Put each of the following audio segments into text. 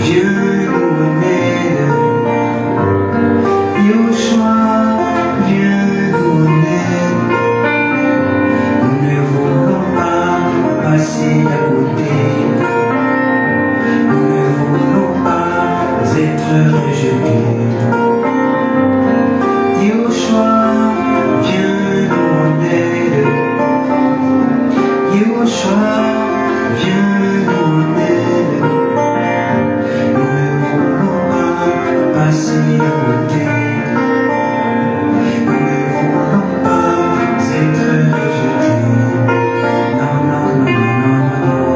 viens nous en aide. Yoshua, viens nous en aide. Nous ne voulons pas passer à côté. Nous ne voulons pas être rejetés. Yoshua, viens nous en aide. Yoshua, viens nous en aide. Nous ne voulons pas passer à côté. Nous ne voulons pas être rejetés. Non, non, non, non, non, non.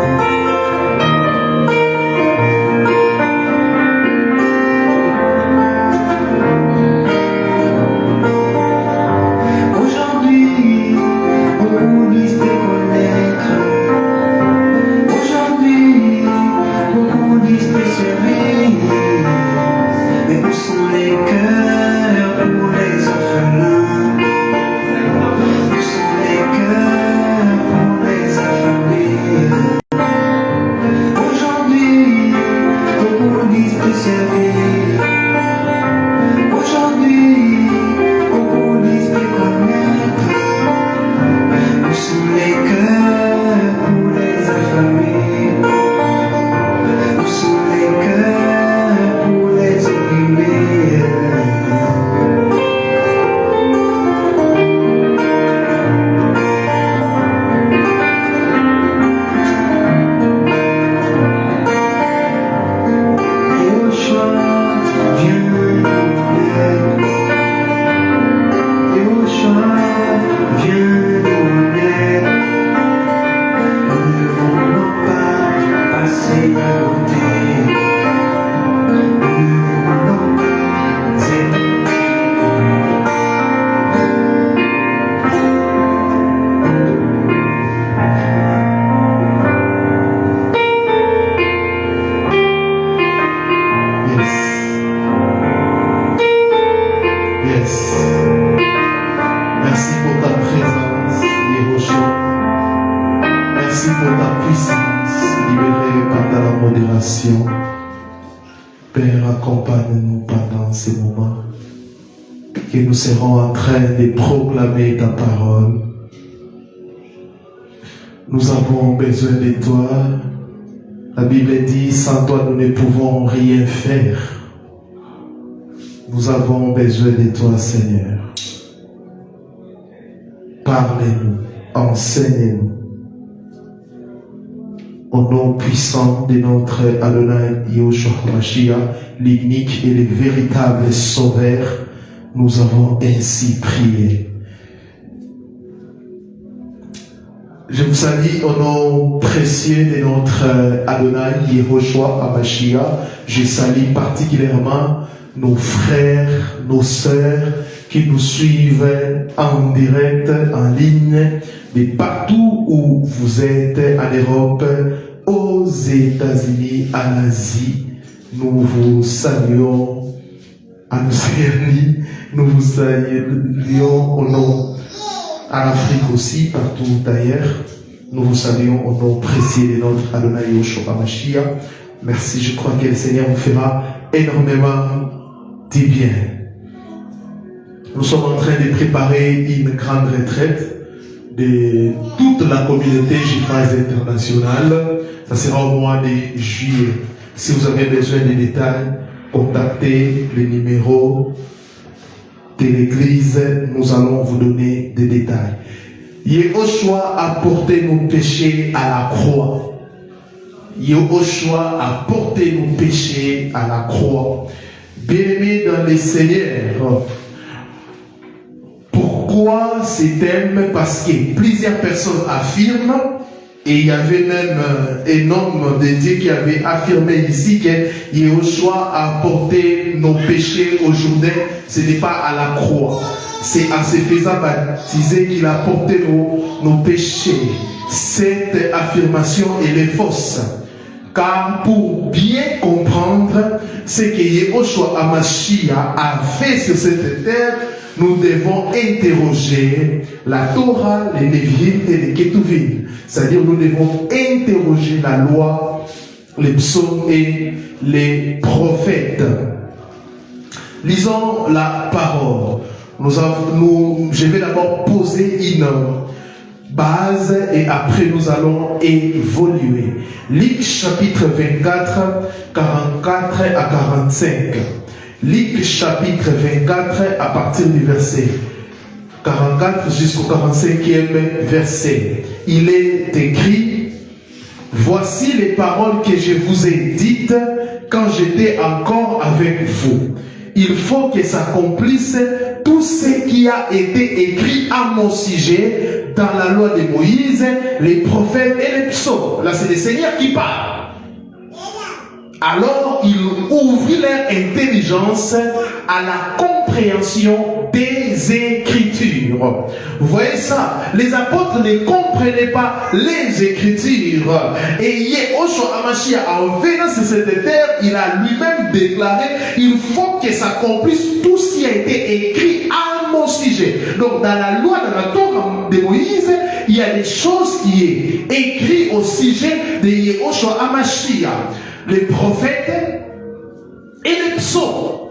Aujourd'hui, beaucoup disent te connaître. Aujourd'hui, beaucoup disent te servir. Mais où sont les cœurs pour les orphelins? Où sont les cœurs pour les affamés? Aujourd'hui, beaucoup disent te servir. Aujourd'hui, beaucoup disent te connaître. Où sont les cœurs pour les affamés? Où sont les cœurs pour les opprimés? Yoshua, viens nous en aide. Yoshua, viens nous en aide. Nous ne voulons pas passer à côté. Nous ne voulons pas être. Yes. Merci pour ta présence, Yehoshua. Merci pour ta puissance libérée par ta modération. Père, accompagne-nous pendant ces moments que nous serons en train de proclamer ta parole. Nous avons besoin de toi. La Bible dit, sans toi nous ne pouvons rien faire. Nous avons besoin de toi, Seigneur. Parlez-nous, enseignez-nous. Au nom puissant de notre Adonai Yahushua Mashiach, l'unique et le véritable Sauveur, nous avons ainsi prié. Je vous salue au nom précieux de notre Adonai Yahushua Mashiach. Je salue particulièrement nos frères, nos sœurs qui nous suivent en direct, en ligne, de partout où vous êtes, en Europe, aux États-Unis, en Asie. Nous vous saluons, en Océanie, nous vous saluons au nom, en Afrique aussi, partout ailleurs. Nous vous saluons au nom précieux de notre Adonai Yahushua Mashiach. Merci, je crois que le Seigneur vous fera énormément du bien. Nous sommes en train de préparer une grande retraite de toute la communauté J-Phase internationale. Ça sera au mois de juillet. Si vous avez besoin de détails, contactez le numéro de l'église. Nous allons vous donner des détails. Yehoshua a porté nos péchés à la croix. Yehoshua a porté nos péchés à la croix. Bien-aimés dans le Seigneur, pourquoi ce thème? Parce que plusieurs personnes affirment, et il y avait même un homme de Dieu qui avait affirmé ici que Yehoshua a porté nos péchés aujourd'hui. Ce n'est pas à la croix, c'est en se faisant baptiser qu'il a porté nos péchés. Cette affirmation elle est fausse. Car pour bien comprendre ce que Yehoshua HaMashiach a fait sur cette terre, nous devons interroger la Torah, les Nevi'im et les Ketuvim. C'est-à-dire nous devons interroger la loi les psaumes et les prophètes. Lisons la parole. Je vais d'abord poser une base et après nous allons évoluer. Luc chapitre 24, 44 à 45. Luc chapitre 24 à partir du verset 44 jusqu'au 45e verset. Il est écrit: voici les paroles que je vous ai dites quand j'étais encore avec vous. Il faut que s'accomplisse tout ce qui a été écrit à mon sujet dans la loi de Moïse, les prophètes et les psaumes. Là, c'est le Seigneur qui parle. Alors, il ouvrit leur intelligence à la compréhension des Écritures. Vous voyez ça? Les apôtres ne comprenaient pas les Écritures. Et Yehoshua Hamashiach, en venant sur cette terre, il a lui-même déclaré: il faut que s'accomplisse tout ce qui a été écrit à mon sujet. Donc, dans la loi, dans la Torah de Moïse, il y a des choses qui est écrites au sujet de Yehoshua Hamashiach. Les prophètes et les psaumes.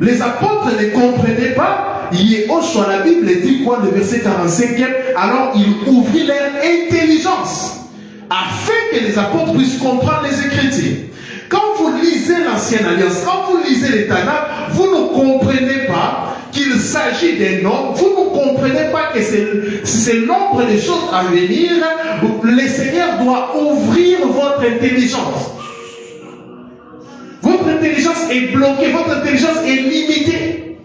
Les apôtres ne comprenaient pas. Yehoshua, la Bible dit quoi, le verset 45e? Alors il ouvrit leur intelligence afin que les apôtres puissent comprendre les Écritures. Quand vous lisez l'Ancienne Alliance, quand vous lisez les Tanakh, vous ne comprenez pas qu'il s'agit d'un homme, vous ne comprenez pas que c'est l'ombre des choses à venir. Le Seigneur doit ouvrir votre intelligence. Votre intelligence est bloquée, votre intelligence est limitée.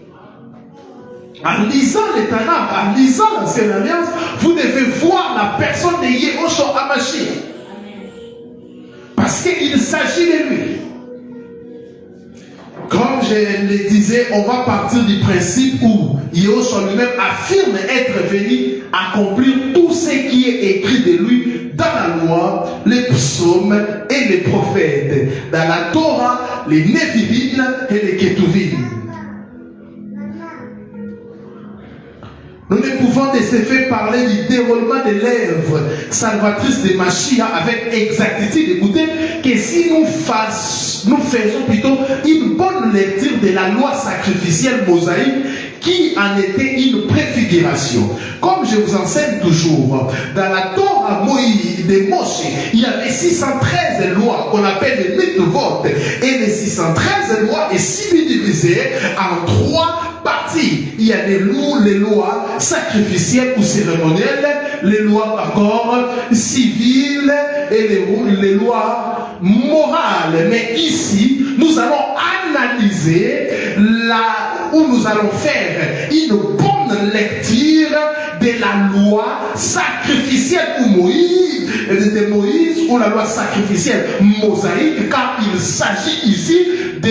En lisant les Tanakh, en lisant l'Ancienne Alliance, vous devez voir la personne de Yehoshua Hamashiach. Parce qu'il s'agit de lui. Comme je le disais, on va partir du principe où Yehoshua lui-même affirme être venu accomplir tout ce qui est écrit de lui dans la loi, les psaumes et les prophètes, dans la Torah, les Néphilines et les Ketuvim. Nous ne pouvons de ce fait parler du déroulement de l'œuvre salvatrice de Mashiach avec exactitude. Écoutez, que si nous faisons plutôt une bonne lecture de la loi sacrificielle mosaïque qui en était une préfiguration. Comme je vous enseigne toujours, dans la Torah de Moshe, il y avait 613 lois qu'on appelle les mitzvot. Et les 613 lois est subdivisées en 3 parties. Il y a les lois sacrificielles ou cérémonielles, les lois encore civiles et les lois morales. Mais ici, nous allons analyser où nous allons faire une bonne lecture de la loi sacrificielle de Moïse ou la loi sacrificielle mosaïque, car il s'agit ici de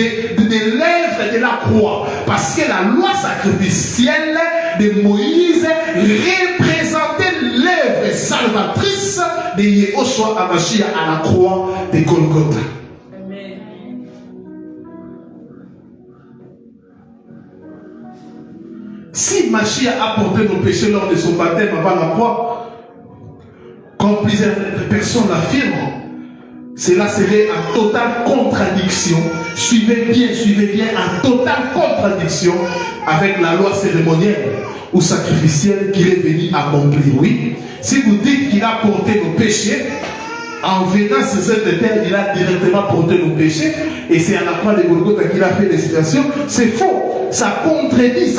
l'œuvre de la croix. Parce que la loi sacrificielle de Moïse représentait l'œuvre salvatrice de Yehoshua Hamashiach à la croix de Golgotha. Si Mashiach a porté nos péchés lors de son baptême avant la croix, comme plusieurs personnes l'affirment, cela serait en totale contradiction. Suivez bien, en totale contradiction avec la loi cérémonielle ou sacrificielle qu'il est venu accomplir. Oui, si vous dites qu'il a porté nos péchés, en venant sur cette terre, il a directement porté nos péchés, et c'est à la croix de Golgotha qu'il a fait les situations, c'est faux. Ça contredit.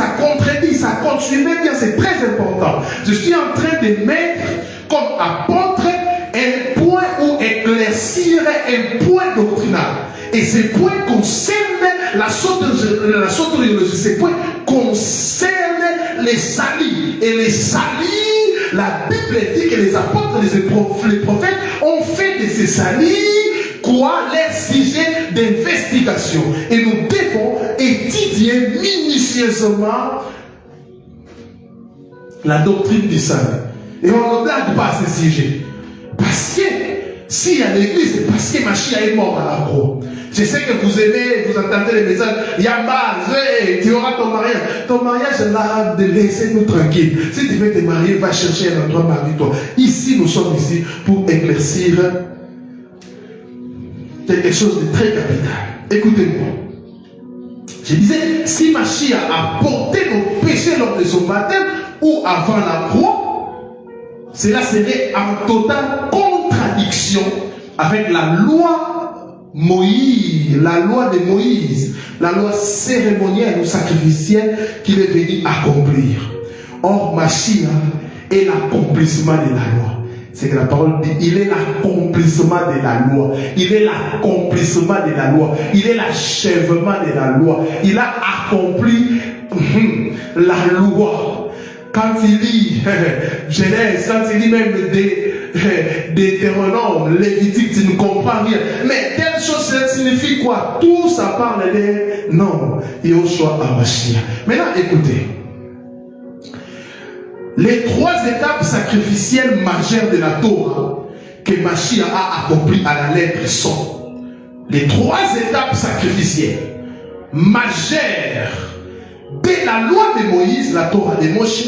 Suivez bien, c'est très important. Je suis en train de mettre comme apôtre un point ou éclaircir un point doctrinal. Et ce point concerne la soteriologie. Ce point concerne les salis. Et les salis, la Bible dit que les apôtres, les prophètes ont fait de ces salis quoi? Les sujets d'investigation. Et nous devons étudier minutieusement la doctrine du salut. Et on ne blague pas à ces sujets. Parce que s'il y a l'église, c'est parce que Mashiach est mort à la croix. Je sais que vous aimez, vous entendez les messages. Yamba, tu auras ton mariage. Ton mariage est là, laissez-nous tranquille. Si tu veux te marier, va chercher un endroit, marie-toi. Ici, nous sommes ici pour éclaircir quelque chose de très capital. Écoutez-moi. Je disais, si Mashiach a porté nos péchés lors de son baptême ou avant la croix, cela serait en totale contradiction avec la loi Moïse, la loi de Moïse, la loi cérémonielle ou sacrificielle qu'il est venu accomplir. Or, Mashiach est l'accomplissement de la loi. C'est que la parole dit, il est l'accomplissement de la loi. Il est l'accomplissement de la loi. Il est l'achèvement de la loi. Il a accompli la loi. Quand il lit Genèse, quand il lit même des Deutéronome, Lévitique, tu ne comprends rien. Mais telle chose, ça signifie quoi? Tout ça parle de non. Yoshua HaMashiach. Maintenant, écoutez. Les 3 étapes sacrificielles majeures de la Torah que Mashiach a accomplies à la lettre sont les 3 étapes sacrificielles majeures de la loi de Moïse, la Torah de Moshe,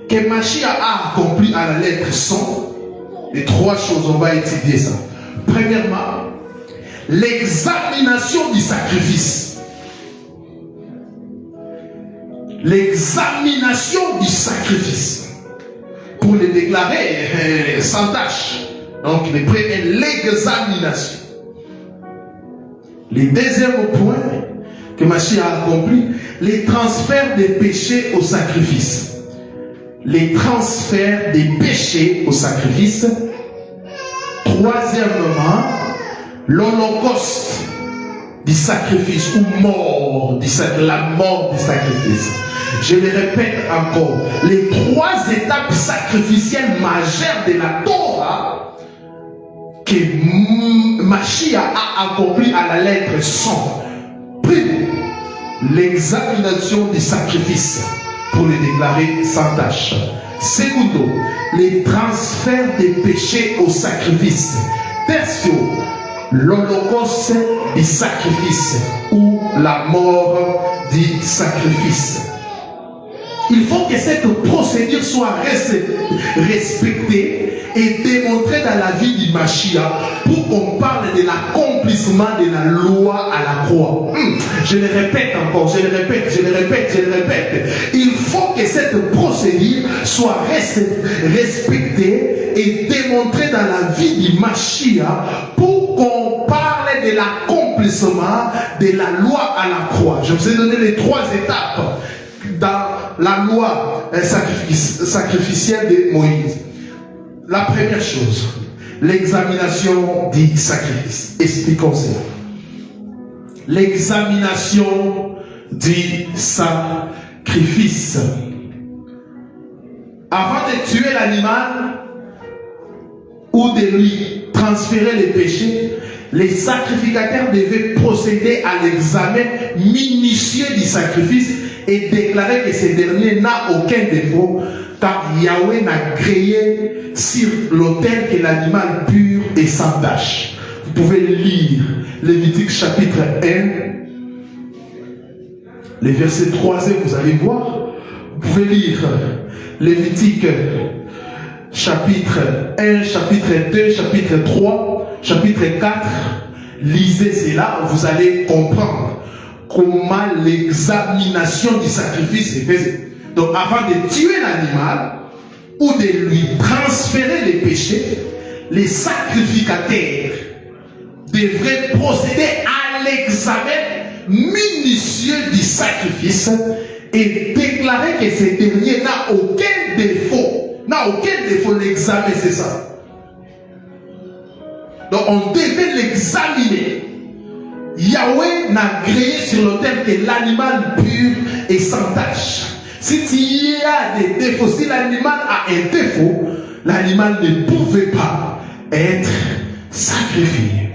que Mashiach a accompli à la lettre sont les 3 choses. On va étudier ça. Premièrement, l'examination du sacrifice. L'examination du sacrifice pour le déclarer sans tâche. Donc le premier, l'examination. Le deuxième point que Mashiach a accompli, les transferts des péchés au sacrifice. Les transferts des péchés au sacrifice. Troisièmement, l'holocauste du sacrifice ou mort du sacrifice, la mort du sacrifice. Je le répète encore, les 3 étapes sacrificielles majeures de la Torah que Mashiach a accompli à la lettre sont: premier, l'examination des sacrifices pour les déclarer sans tâche. Secondo, les transferts des péchés au sacrifice. Tertio, l'holocauste du sacrifice ou la mort du sacrifice. Il faut que cette procédure soit respectée et démontrée dans la vie du Mashiach pour qu'on parle de l'accomplissement de la loi à la croix. Je le répète encore, je le répète. Il faut que cette procédure soit respectée et démontrée dans la vie du Mashiach pour qu'on parle de l'accomplissement de la loi à la croix. Je vous ai donné les 3 étapes dans la loi sacrificielle de Moïse. La première chose, l'examination du sacrifice. Expliquons cela. L'examination du sacrifice. Avant de tuer l'animal ou de lui transférer les péchés, les sacrificateurs devaient procéder à l'examen minutieux du sacrifice et déclarer que ce dernier n'a aucun défaut, car Yahweh n'a créé sur l'autel que l'animal pur et sans tache. Vous pouvez lire Lévitique chapitre 1, les versets 3 et vous allez voir. Vous pouvez lire Lévitique chapitre 1, chapitre 2, chapitre 3, chapitre 4. Lisez cela, vous allez comprendre comment l'examination du sacrifice est faite. Donc avant de tuer l'animal ou de lui transférer les péchés, les sacrificateurs devraient procéder à l'examen minutieux du sacrifice et déclarer que ce dernier n'a aucun défaut. N'a aucun défaut, l'examen, c'est ça. Donc on devait l'examiner. Yahweh n'a créé sur l'autel que l'animal pur et sans tache. Si il y a des défauts, si l'animal a un défaut, l'animal ne pouvait pas être sacrifié.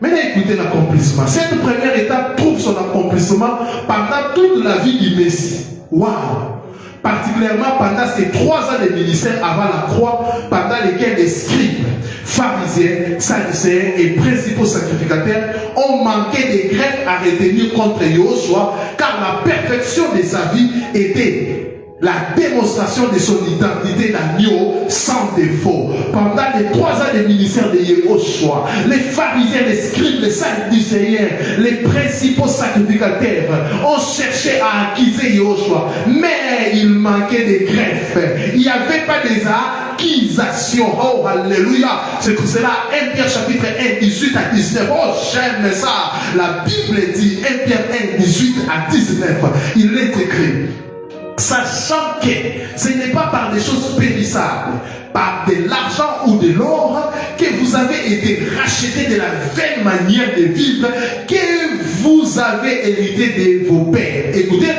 Maintenant, écoutez l'accomplissement. Cette première étape trouve son accomplissement pendant toute la vie du Messie. Waouh! Particulièrement pendant ces 3 ans de ministère avant la croix, pendant lesquels les scribes, pharisiens, sadducéens et principaux sacrificateurs ont manqué des greffes à retenir contre Yoshua, car la perfection de sa vie était la démonstration de son identité d'agneau sans défaut. Pendant les 3 ans de ministère de Yehoshua, les pharisiens, les scribes, les sadducéens, les principaux sacrificateurs ont cherché à accuser Yehoshua, mais il manquait de greffes. Il n'y avait pas des accusations. Oh, alléluia. C'est pour cela, 1 Pierre chapitre 1, 18 à 19. Oh, j'aime ça. La Bible dit, 1 Pierre 1, 18 à 19. Il est écrit, sachant que ce n'est pas par des choses périssables, par de l'argent ou de l'or, que vous avez été rachetés de la vaine manière de vivre que vous avez hérité de vos pères. Écoutez,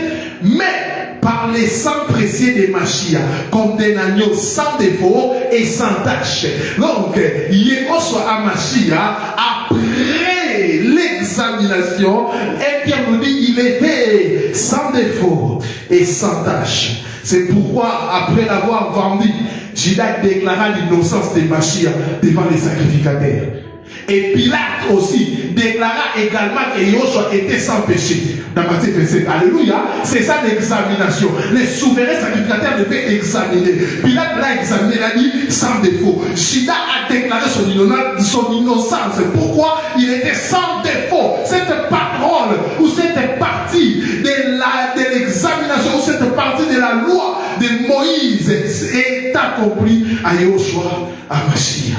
mais par les sangs précieux de Machia, comme des agneaux sans défaut et sans tache. Donc, Yehoshua à Machia, après l'examination, et Pierre nous dit, il était sans défaut et sans tache. C'est pourquoi, après l'avoir vendu, Judas déclara l'innocence de Machia devant les sacrificateurs. Et Pilate aussi déclara également que Yehoshua était sans péché. Dans Matthieu 27, alléluia, c'est ça l'examination. Les souverains sacrificateurs devaient examiner. Pilate l'a examiné, il a dit sans défaut. Judas a déclaré son innocence. Pourquoi il était sans défaut? Cette parole ou cette partie de l'examination ou cette partie de la loi de Moïse est accomplie à Yehoshua, à Machia.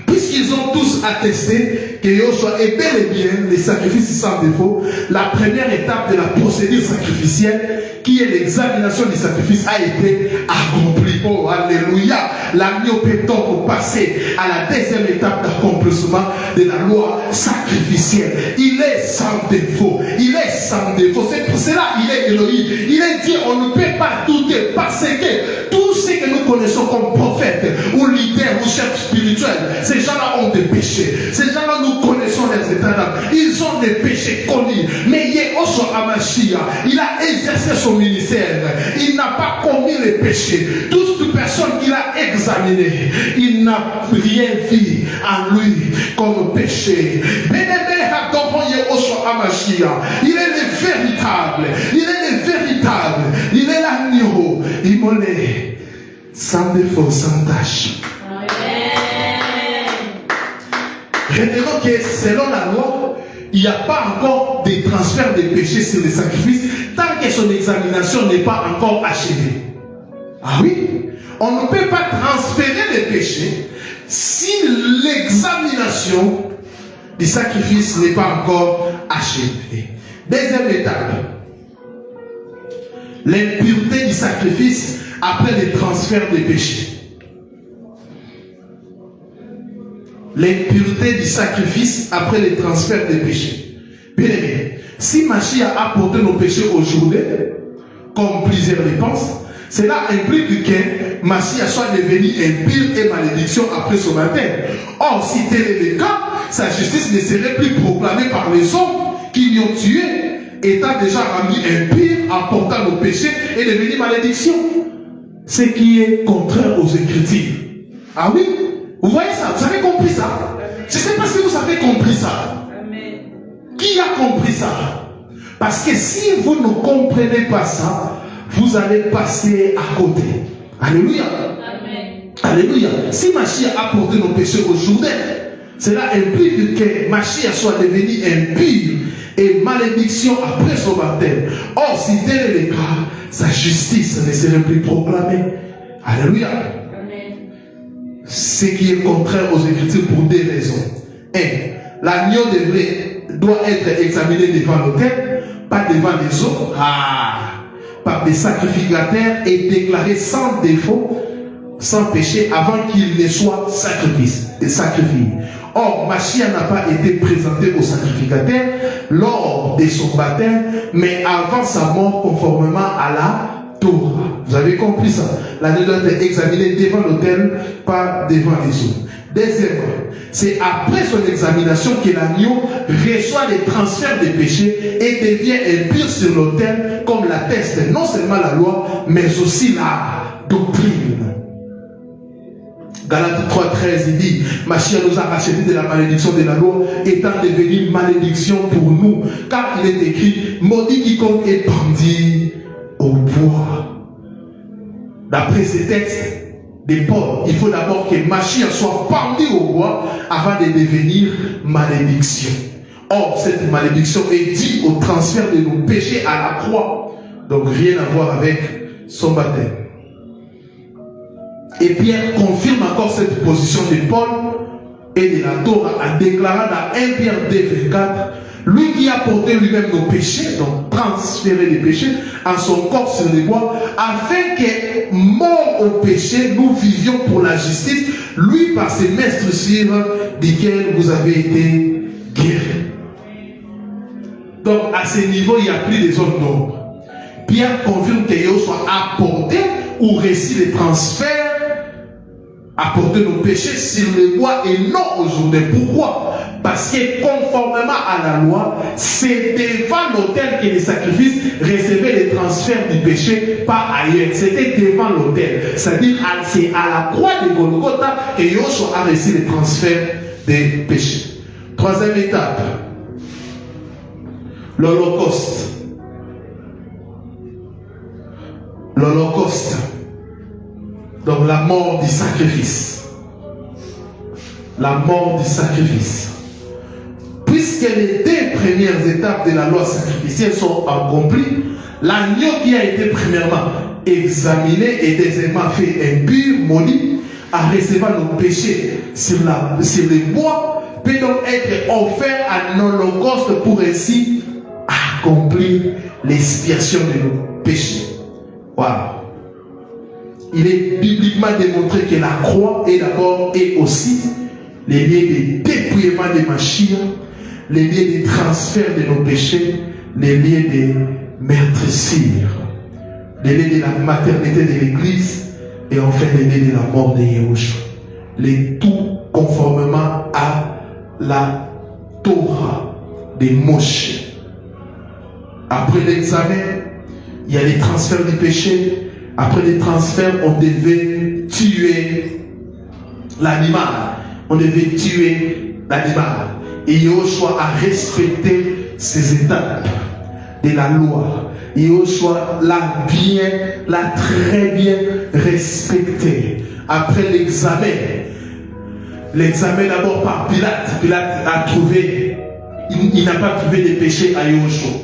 Puisqu'ils ont tous attesté que Yehoshua est bel et bien les sacrifices sans défaut, la première étape de la procédure sacrificielle, qui est l'examination du sacrifice, a été accomplie. Oh, alléluia! L'agneau peut donc passer à la deuxième étape d'accomplissement de la loi sacrificielle. Il est sans défaut. Il est sans défaut. C'est pour cela qu'il est Elohim. Il est dit, on ne peut pas douter, parce que tous ceux que nous connaissons comme prophètes, ou leaders, ou chefs spirituels, ces gens-là ont des péchés. Ces gens-là, nous connaissons les états d'âme. Ils ont des péchés connus. Mais Yehoshua Hamashiach, il a exercé son ministère. Il n'a pas commis les péchés. Toute personne qu'il a examinée, il n'a rien vu en lui comme péché. Yehoshua Hamashiach, il est le véritable. Il est le véritable. Il est l'agneau immolé, sans défaut, sans tâche. Retenons que selon la loi, il n'y a pas encore de transfert de péché sur les sacrifices tant que son examination n'est pas encore achevée. Ah oui, on ne peut pas transférer les péchés si l'examination du sacrifice n'est pas encore achevée. Deuxième étape, l'impureté du sacrifice après le transfert des péchés. L'impureté du sacrifice après le transfert des péchés. Bien aimé, si Mashiach a porté nos péchés aujourd'hui, comme plusieurs le pensent, cela implique que Mashiach soit devenu impur et malédiction après son baptême. Or, si tel est le cas, sa justice ne serait plus proclamée par les hommes qui l'y ont tué, étant déjà rendu impur en portant nos péchés et devenu malédiction. Ce qui est contraire aux Écritures. Ah oui? Vous voyez ça? Vous avez compris ça? Je ne sais pas si vous avez compris ça. Amen. Qui a compris ça? Parce que si vous ne comprenez pas ça, vous allez passer à côté. Alléluia. Amen. Alléluia. Si Mashiach a porté nos péchés aujourd'hui, cela implique que Mashiach soit devenu impur et malédiction après son baptême. Or, si tel est le cas, sa justice ne serait plus proclamée. Alléluia. Ce qui est contraire aux Écritures pour deux raisons. 1. L'agneau doit être examiné devant l'autel, pas devant les autres, par des sacrificateurs et déclaré sans défaut, sans péché, avant qu'il ne soit sacrifié. Or, Mashiach n'a pas été présenté au sacrificateur lors de son baptême, mais avant sa mort, conformément à la Torah. Vous avez compris ça? L'agneau doit être examiné devant l'autel, pas devant les autres. Deuxièmement, c'est après son examination que l'agneau reçoit les transferts des péchés et devient impur sur l'autel, comme l'atteste non seulement la loi, mais aussi la doctrine. Galates 3:13, il dit, Mashiach nous a rachetés de la malédiction de la loi, étant devenu malédiction pour nous, car il est écrit, maudit quiconque est pendu au au bois. D'après ces textes de Paul, il faut d'abord que Mashiach soit pendu au bois avant de devenir malédiction. Or, cette malédiction est due au transfert de nos péchés à la croix. Donc, rien à voir avec son baptême. Et Pierre confirme encore cette position de Paul et de la Torah en déclarant dans 1 Pierre 2,24, lui qui a porté lui-même nos péchés, donc transféré les péchés en son corps sur les bois, afin que, mort au péché, nous vivions pour la justice, lui par ses meurtrissures desquels vous avez été guéris. Donc à ce niveau, il n'y a plus des autres nombres. Pierre confirme que Dieu soit apporté ou réussi les transferts, apporter nos péchés sur les bois et non aujourd'hui. Pourquoi? Parce que conformément à la loi, c'est devant l'autel que les sacrifices recevaient les transferts du péché, pas ailleurs. C'était devant l'autel. C'est-à-dire c'est à la croix de Golgotha que Yoshua a reçu les transferts des péchés. Troisième étape, l'Holocauste. L'Holocauste. Donc la mort du sacrifice. La mort du sacrifice. Puisque les deux premières étapes de la loi sacrificielle sont accomplies, l'agneau qui a été premièrement examiné et deuxièmement fait impur, maudit, à recevoir nos péchés sur les bois, peut donc être offert à l'Holocauste pour ainsi accomplir l'expiation de nos péchés. Wow. Il est bibliquement démontré que la croix est d'abord et aussi les lieux de dépouillement de Mashiach, les lieux de transfert de nos péchés, les lieux de meurtrissure, les lieux de la maternité de l'Église et enfin les lieux de la mort de Yahushua. Les tout conformément à la Torah de Moshe. Après l'examen, il y a les transferts du péché. Après les transferts, on devait tuer l'animal. On devait tuer l'animal. Et Yoshua a respecté ces étapes de la loi. Yoshua l'a très bien respecté. Après l'examen d'abord par Pilate. Pilate a trouvé, il n'a pas trouvé de péché à Yoshua.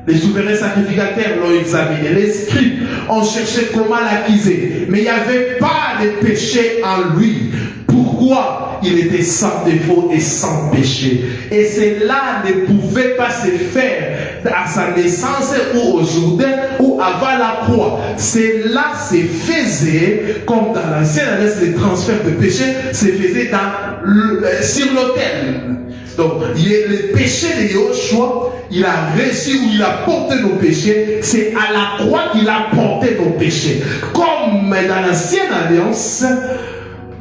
Les souverains sacrificateurs l'ont examiné. Les scribes ont cherché comment l'accuser. Mais il n'y avait pas de péché en lui. Pourquoi? Il était sans défaut et sans péché. Et cela ne pouvait pas se faire à sa naissance ou au Jourdain ou avant la croix. Cela se faisait comme dans l'ancienne alliance, les transferts de péché se faisaient sur l'autel. Donc, le péché de Yoshua, il a reçu ou il a porté nos péchés. C'est à la croix qu'il a porté nos péchés. Comme dans l'ancienne alliance,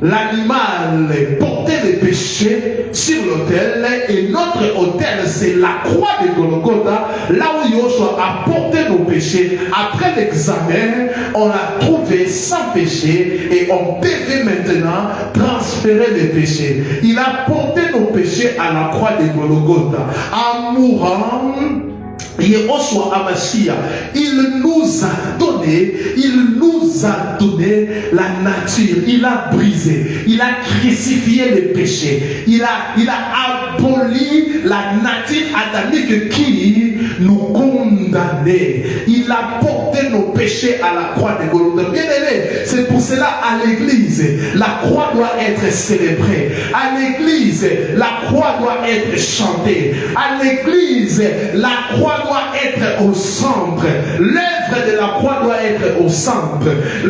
l'animal portait les péchés sur l'autel et notre autel c'est la croix de Golgotha, là où Yoshua a porté nos péchés. Après l'examen, on l'a trouvé sans péché et on devait maintenant transférer les péchés. Il a porté nos péchés à la croix de Golgotha. En mourant, Yehoshua Hamashiach, il nous a donné la nature, il a brisé, il a crucifié les péchés, il a aboli la nature adamique qui nous condamnait. Il a porté nos péchés à la croix de Golgotha. Bien aimé, c'est pour cela à l'église, la croix doit être célébrée. À l'église, la croix doit être chantée. À l'église, la croix doit être au centre. L'œuvre de la croix doit être au centre.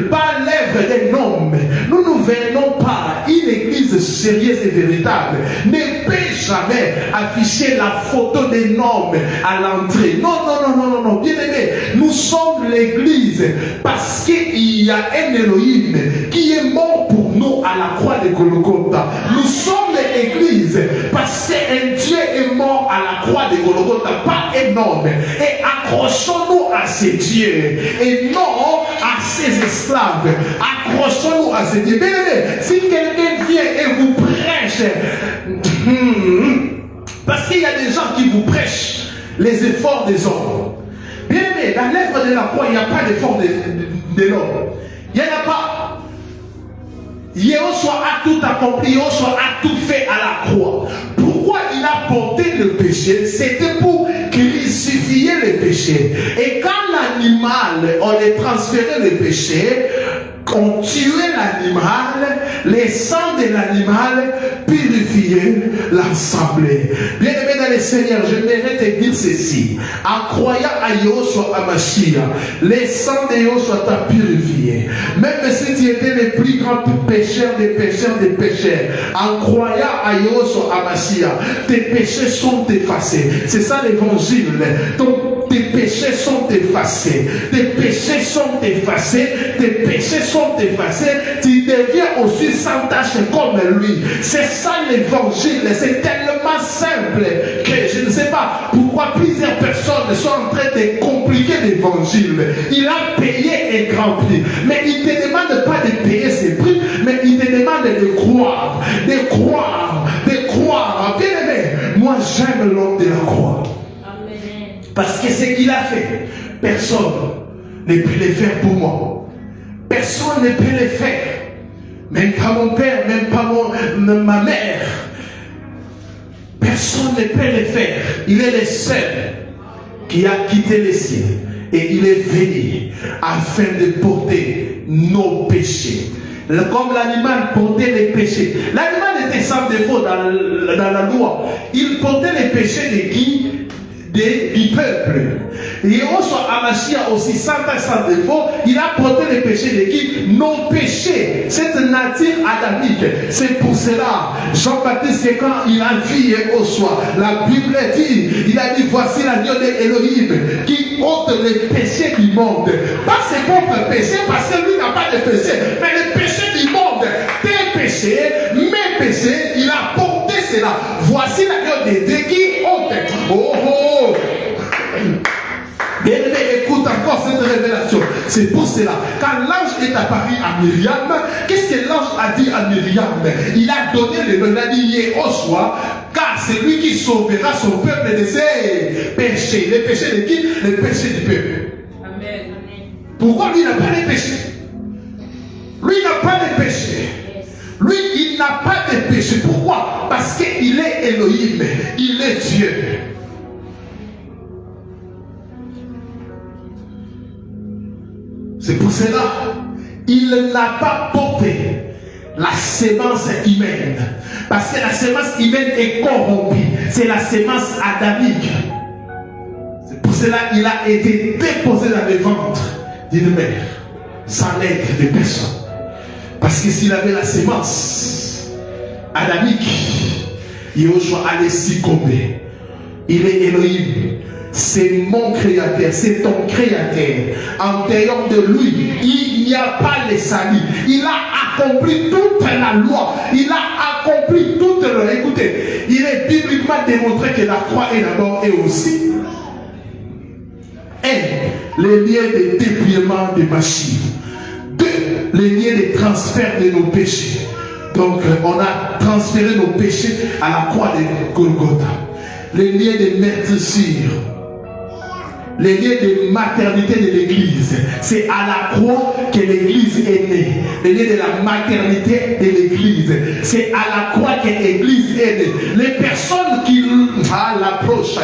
Pas l'œuvre d'un homme. Nous ne venons pas. Une église sérieuse et véritable ne peut jamais afficher la photo d'un homme à l'entrée. Non. Bien aimé, nous sommes l'église parce qu'il y a un Elohim qui est mort pour nous à la croix de Golgotha. Nous sommes l'église parce qu'un Dieu est mort à la croix de Golgotha, pas un homme. Et accrochons-nous à ces dieux et non à ces esclaves. Accrochons-nous à ces dieux. Bien aimé, si quelqu'un vient et vous prêche, parce qu'il y a des gens qui vous prêchent les efforts des hommes. Bien aimé, dans l'œuvre de la croix, il n'y a pas d'effort de l'homme. Il n'y en a pas. Yehoshua a tout accompli, Yehoshua a tout fait à la croix. Pourquoi il a porté le péché? C'était pour crucifier le péché. Et quand l'animal, on les transférait le péché, on tuait l'animal, les sangs de l'animal purifiaient l'assemblée. Bien aimé dans le Seigneur, j'aimerais te dire ceci. En croyant à Yehoshua Hamashiach, les sangs de Yehoshua t'ont purifié. Même si tu étais le plus grand pécheur des pécheurs des pécheurs, en croyant à Yehoshua Hamashiach, tes péchés sont effacés. C'est ça l'évangile. Tes péchés sont effacés. Tes péchés sont effacés. Tes péchés sont effacés. Tu deviens aussi sans tache comme lui. C'est ça l'évangile. C'est tellement simple que je ne sais pas pourquoi plusieurs personnes sont en train de compliquer l'évangile. Il a payé et rempli. Mais il ne te demande pas de payer ses prix, mais il te demande de croire. De croire. De croire. Bien aimé, moi j'aime l'homme de la croix. Parce que ce qu'il a fait, personne ne peut le faire pour moi. Personne ne peut le faire. Même pas mon père, même pas ma mère. Personne ne peut le faire. Il est le seul qui a quitté les cieux. Et il est venu afin de porter nos péchés. Comme l'animal portait les péchés. L'animal était sans défaut dans la loi. Il portait les péchés de qui? Du peuple. Et Yehoshua Hamashiach aussi, sans défaut, il a porté les péchés de qui? Nos péchés. Cette nature adamique. C'est pour cela, Jean-Baptiste, quand il a vu Yehoshua, la Bible dit, il a dit, voici l'agneau d'Élohim qui ôte les péchés du monde. Pas ses propres péchés, parce que lui n'a pas de péché, mais les péchés du monde. Tes péchés, mes péchés, il a porté cela. Voici l'agneau de Dieu qui ôte. Oh oh! Bien aimé, écoute encore cette révélation. C'est pour cela. Quand l'ange est apparu à Myriam, qu'est-ce que l'ange a dit à Myriam? Il a donné le nom, il a dit Yehoshua, car c'est lui qui sauvera son peuple de ses péchés. Les péchés de qui? Les péchés du peuple. Amen. Pourquoi lui n'a pas de péché? Lui n'a pas de péché. Lui, il n'a pas de péché. Pourquoi? Parce qu'il est Elohim. Il est Dieu. C'est pour cela, il n'a pas porté la sémence humaine. Parce que la sémence humaine est corrompue. C'est la sémence adamique. C'est pour cela qu'il a été déposé dans le ventre d'une mère, sans l'aide de personne. Parce que s'il avait la sémence adamique, Yehoshua allait succomber. Il est Elohim. C'est mon créateur, c'est ton créateur. En dehors de lui, il n'y a pas les salut. Il a accompli toute la loi. Il a accompli toute la loi. Écoutez, il est bibliquement démontré que la croix est d'abord et aussi les liens de dépouillement de machines. 2. Les liens de transfert de nos péchés. Donc, on a transféré nos péchés à la croix de Golgotha. Les liens de meurtrissure. Les liens de maternité de l'Église. C'est à la croix que l'Église est née. Les liens de la maternité de l'Église. C'est à la croix que l'Église est née. Les personnes qui l'approchent,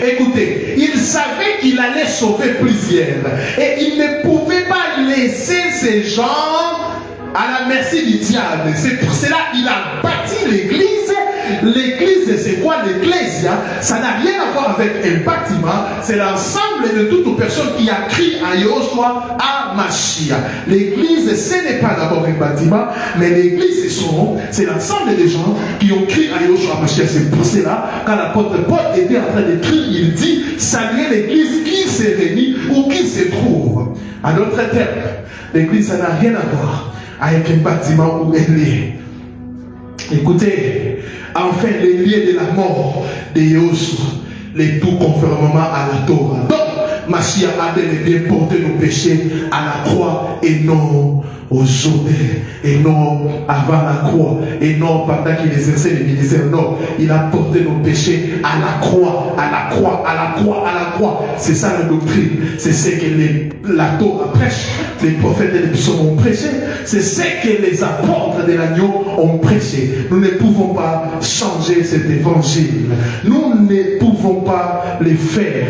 écoutez, il savait qu'il allait sauver plusieurs. Et il ne pouvait pas laisser ces gens à la merci du diable. C'est pour cela qu'il a bâti l'Église. L'église, c'est quoi l'Ecclésia? Ça n'a rien à voir avec un bâtiment. C'est l'ensemble de toutes les personnes qui a crié à Yehoshua Hamashiach. L'église, ce n'est pas d'abord un bâtiment, mais l'église, c'est l'ensemble des gens qui ont crié à Yehoshua Hamashiach. C'est pour cela, quand l'apôtre Paul était en train de crier, il dit, saluez l'église qui se réunit ou qui se trouve. À d'autres termes, l'église, ça n'a rien à voir avec un bâtiment ou un lieu. Écoutez, enfin les liens de la mort de Yehoshua, les tout conformément à la Torah. Donc, Mashiach a bel et bien porté nos péchés à la croix et non aujourd'hui, et non avant la croix, et non pendant qu'il exerçait le ministère. Non, il a porté nos péchés à la croix à la croix, à la croix, à la croix. C'est ça la doctrine. C'est ce que la Torah prêche, les prophètes et les psaumes ont prêché. C'est ce que les apôtres de l'agneau ont prêché. Nous ne pouvons pas changer cet évangile. Nous ne pouvons pas le faire.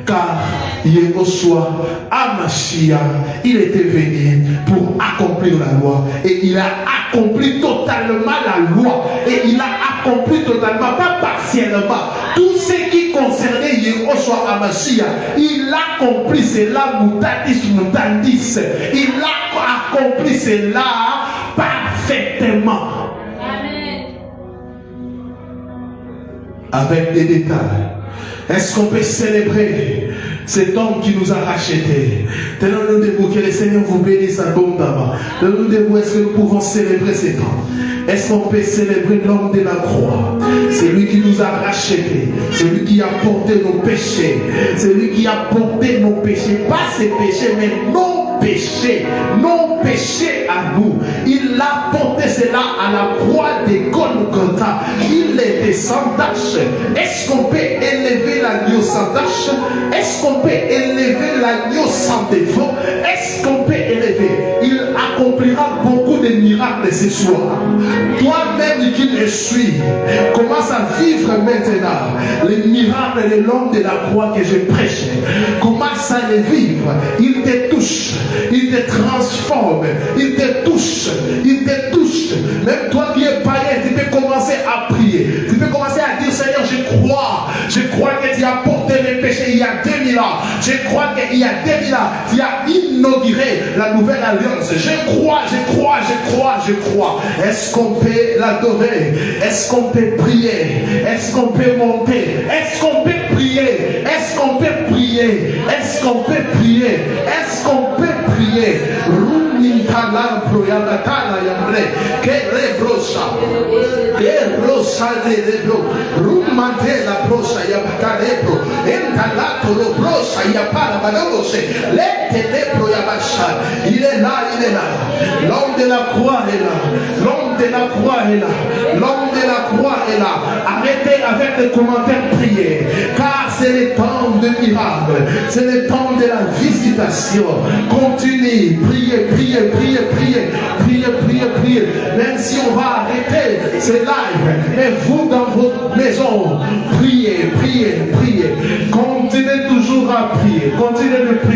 Car Yehoshua Hamashiach, il était venu pour accomplir la loi. Et il a accompli totalement la loi. Et il a accompli totalement, pas partiellement, tout ce qui concernait Yehoshua Hamashiach. Il a accompli cela mutatis mutandis. Il a accompli cela parfaitement. Amen. Avec des détails. Est-ce qu'on peut célébrer cet homme qui nous a rachetés? Tenons-nous debout, que le Seigneur vous bénisse abondamment. Tenons-nous debout, est-ce que nous pouvons célébrer cet homme? Est-ce qu'on peut célébrer l'homme de la croix? C'est lui qui nous a rachetés. C'est lui qui a porté nos péchés. C'est lui qui a porté nos péchés. Pas ses péchés, mais nos péchés. Nos péchés à nous. Il a porté cela à la croix de Golgotha. Il était sans tache. Est-ce qu'on peut élever l'agneau sans tache? Est-ce qu'on peut élever l'agneau sans défaut? Est-ce qu'on peut élever? Il accomplira beaucoup de miracles ce soir. Toi-même qui me suis, commence à vivre maintenant les miracles de l'homme de la croix que je prêche. Commence à les vivre. Il te touche, il te transforme, il te touche, il te touche. Même toi qui es païen, tu peux commencer à prier. Tu peux commencer à dire, Seigneur, je crois que tu as porté mes péchés il y a 2000 ans. Je crois qu'il y a 2000 ans, tu as inauguré la nouvelle alliance. Je crois. Est-ce qu'on peut l'adorer? Est-ce qu'on peut prier? Est-ce qu'on peut monter? Est-ce qu'on peut prier? Est-ce qu'on peut prier? Est-ce qu'on peut prier? Est-ce qu'on peut prier? Il est là. L'homme de la croix est là. L'homme de la croix est là. L'homme de la croix est là. Arrêtez avec les commentaires, priez. Car c'est le temps de miracle. C'est le temps de la visitation. Continuez, priez. Même si on va arrêter, c'est live. Mais vous dans votre maison, priez. Continuez toujours à prier. Continuez de prier.